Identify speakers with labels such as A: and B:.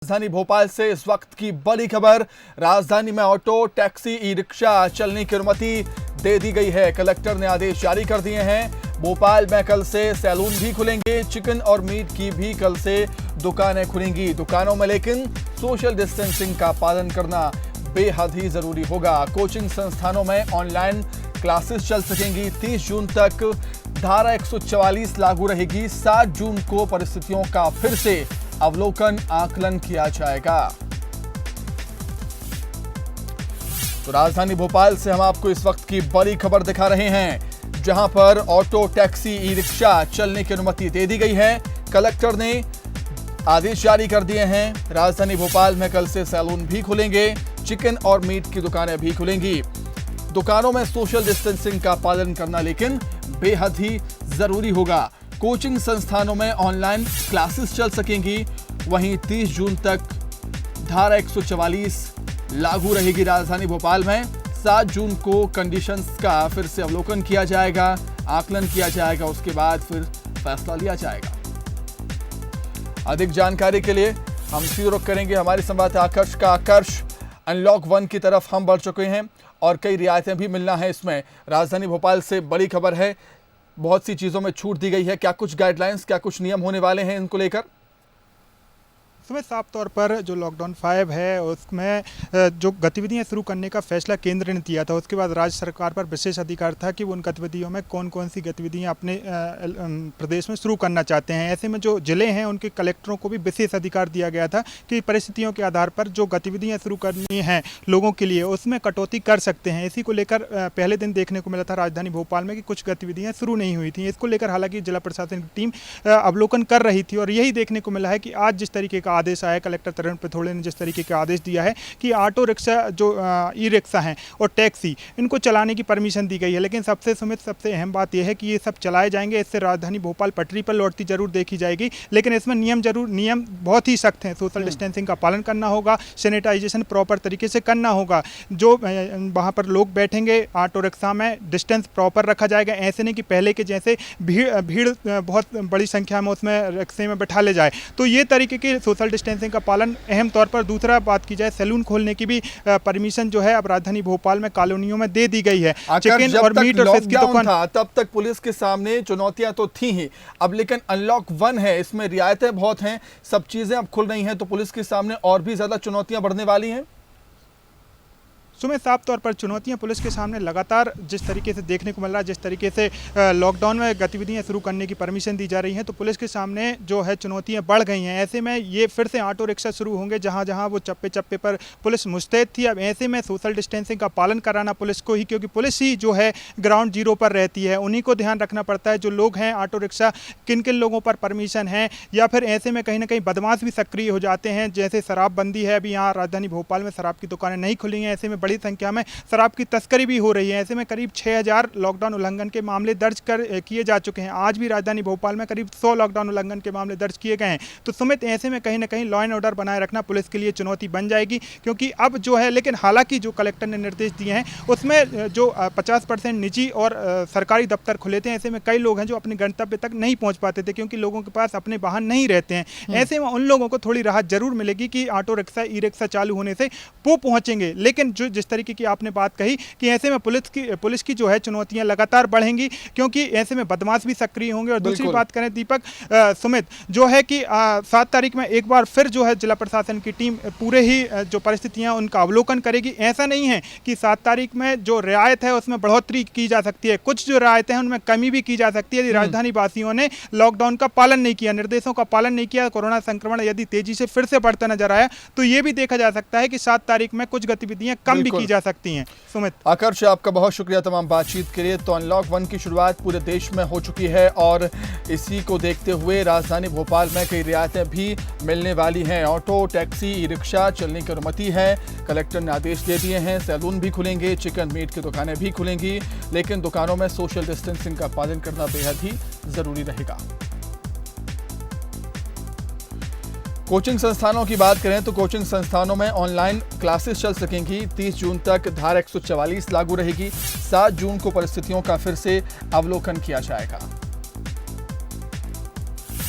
A: राजधानी भोपाल से इस वक्त की बड़ी खबर। राजधानी में ऑटो, टैक्सी, ई रिक्शा चलने की अनुमति दे दी गई है। कलेक्टर ने आदेश जारी कर दिए हैं। भोपाल में कल से सैलून भी खुलेंगे। चिकन और मीट की भी कल से दुकानें खुलेंगी। दुकानों में लेकिन सोशल डिस्टेंसिंग का पालन करना बेहद ही जरूरी होगा। कोचिंग संस्थानों में ऑनलाइन क्लासेस चल सकेंगी। 30 जून तक धारा 144 लागू रहेगी। 7 जून को परिस्थितियों का फिर से अवलोकन आकलन किया जाएगा। तो राजधानी भोपाल से हम आपको इस वक्त की बड़ी खबर दिखा रहे हैं, जहां पर ऑटो, टैक्सी, ई रिक्शा चलने की अनुमति दे दी गई है। कलेक्टर ने आदेश जारी कर दिए हैं। राजधानी भोपाल में कल से सैलून भी खुलेंगे। चिकन और मीट की दुकानें भी खुलेंगी। दुकानों में सोशल डिस्टेंसिंग का पालन करना लेकिन बेहद ही जरूरी होगा। कोचिंग संस्थानों में ऑनलाइन क्लासेस चल सकेंगी। वहीं 30 जून तक धारा 144 लागू रहेगी राजधानी भोपाल में। 7 जून को कंडीशंस का फिर से अवलोकन किया जाएगा, आकलन किया जाएगा, उसके बाद फिर फैसला लिया जाएगा। अधिक जानकारी के लिए हम सीधे रुख करेंगे हमारे संवाददाता आकर्ष का। आकर्ष, अनलॉक 1 की तरफ हम बढ़ चुके हैं और कई रियायतें भी मिलना है। इसमें राजधानी भोपाल से बड़ी खबर है, बहुत सी चीजों में छूट दी गई है। क्या कुछ गाइडलाइंस, क्या कुछ नियम होने वाले हैं इनको लेकर?
B: इसमें साफ तौर पर जो लॉकडाउन 5 है उसमें जो गतिविधियां शुरू करने का फैसला केंद्र ने किया था, उसके बाद राज्य सरकार पर विशेष अधिकार था कि वो उन गतिविधियों में कौन कौन सी गतिविधियां अपने प्रदेश में शुरू करना चाहते हैं। ऐसे में जो जिले हैं उनके कलेक्टरों को भी विशेष अधिकार दिया गया था कि परिस्थितियों के आधार पर जो गतिविधियाँ शुरू करनी हैं लोगों के लिए उसमें कटौती कर सकते हैं। इसी को लेकर पहले दिन देखने को मिला था राजधानी भोपाल में कि कुछ गतिविधियाँ शुरू नहीं हुई थी। इसको लेकर हालांकि जिला प्रशासन की टीम अवलोकन कर रही थी और यही देखने को मिला है कि आज जिस तरीके का आदेश आया, कलेक्टर तरुण पिथोड़े ने जिस तरीके का आदेश दिया है कि ऑटो रिक्शा, जो ई रिक्शा हैं और टैक्सी, इनको चलाने की परमिशन दी गई है। लेकिन सबसे अहम बात यह है कि ये सब चलाए जाएंगे। इससे राजधानी भोपाल पटरी पर लौटती जरूर देखी जाएगी, लेकिन इसमें नियम बहुत ही सख्त हैं। सोशल डिस्टेंसिंग का पालन करना होगा, सैनिटाइजेशन प्रॉपर तरीके से करना होगा। जो वहाँ पर लोग बैठेंगे ऑटो रिक्शा में, डिस्टेंस प्रॉपर रखा जाएगा। ऐसे नहीं कि पहले के जैसे भीड़ बहुत बड़ी संख्या में उसमें रिक्शे में बैठा ले जाए। तो ये तरीके के सोशल डिस्टेंसिंग का पालन अहम तौर पर। दूसरा बात की जाए, सैलून खोलने की भी परमिशन जो है अब राजधानी भोपाल में कॉलोनियों में दे दी गई है। चिकन और मीट और फिश की दुकान
A: था, तब तक पुलिस के सामने चुनौतियां तो थी ही। अब लेकिन अनलॉक 1 है, इसमें रियायतें बहुत हैं, सब चीजें अब खुल रही हैं, तो पुलिस के सामने और भी ज्यादा चुनौतियां बढ़ने वाली हैं।
B: सुमें साफ तौर पर चुनौतियां पुलिस के सामने लगातार जिस तरीके से देखने को मिल रहा है, जिस तरीके से लॉकडाउन में गतिविधियां शुरू करने की परमिशन दी जा रही हैं, तो पुलिस के सामने जो है चुनौतियां बढ़ गई हैं। ऐसे में ये फिर से ऑटो रिक्शा शुरू होंगे जहां जहां वो चप्पे चप्पे पर पुलिस मुस्तैद थी। अब ऐसे में सोशल डिस्टेंसिंग का पालन कराना पुलिस को ही, क्योंकि पुलिस ही जो है ग्राउंड जीरो पर रहती है, उन्हीं को ध्यान रखना पड़ता है। जो लोग हैं ऑटो रिक्शा, किन किन लोगों पर परमिशन है, या फिर ऐसे में कहीं ना कहीं बदमाश भी सक्रिय हो जाते हैं। जैसे शराबबंदी है, अभी यहाँ राजधानी भोपाल में शराब की दुकानें नहीं खुली हैं, ऐसे में बड़ी संख्या में शराब की तस्करी भी हो रही है। ऐसे में करीब 6000 लॉकडाउन उल्लंघन के मामले दर्ज किए जा चुके हैं। आज भी राजधानी भोपाल में करीब 100 लॉकडाउन उल्लंघन के मामले दर्ज किए गए हैं। तो सुमित, ऐसे में कहीं ना कहीं लॉ एंड ऑर्डर बनाए रखना पुलिस के लिए चुनौती बन जाएगी, क्योंकि अब जो है, लेकिन हालांकि जो कलेक्टर ने निर्देश दिए हैं उसमें जो 50% निजी और सरकारी दफ्तर खुले थे। ऐसे में कई लोग हैं जो अपने गंतव्य तक नहीं पहुंच पाते थे, क्योंकि लोगों के पास अपने वाहन नहीं रहते हैं। ऐसे में उन लोगों को थोड़ी राहत जरूर मिलेगी कि ऑटो रिक्शा, ई रिक्शा चालू होने से वो पहुंचेंगे। लेकिन जो जिस तरीके की आपने बात कही कि ऐसे में पुलिस की जो है चुनौतियां लगातार बढ़ेंगी, क्योंकि ऐसे में बदमाश भी सक्रिय होंगे। और दूसरी बात करें दीपक, सुमित, जो है कि 7 तारीख में एक बार फिर जो है जिला प्रशासन की टीम पूरे ही जो परिस्थितियां उनका अवलोकन करेगी। ऐसा नहीं है कि 7 तारीख में जो रियायत है उसमें बढ़ोतरी की जा सकती है, कुछ जो रियायतें हैं उनमें कमी भी की जा सकती है। यदि राजधानी वासियों ने लॉकडाउन का पालन नहीं किया, निर्देशों का पालन नहीं किया, कोरोना संक्रमण यदि तेजी से फिर से बढ़ता नजर आया, तो ये भी देखा जा सकता है कि 7 तारीख में कुछ गतिविधियां कम भी की जा सकती हैं। सुमित,
A: आकर्ष, आपका बहुत शुक्रिया तमाम बातचीत के लिए। तो अनलॉक 1 की शुरुआत पूरे देश में हो चुकी है और इसी को देखते हुए राजधानी भोपाल में कई रियायतें भी मिलने वाली हैं। ऑटो, टैक्सी, ई रिक्शा चलने की अनुमति है। कलेक्टर ने आदेश दे दिए हैं। सैलून भी खुलेंगे, चिकन मीट की दुकानें भी खुलेंगी, लेकिन दुकानों में सोशल डिस्टेंसिंग का पालन करना बेहद ही जरूरी रहेगा। कोचिंग संस्थानों की बात करें तो कोचिंग संस्थानों में ऑनलाइन क्लासेस चल सकेंगी। 30 जून तक धारा 144 लागू रहेगी। 7 जून को परिस्थितियों का फिर से अवलोकन किया जाएगा।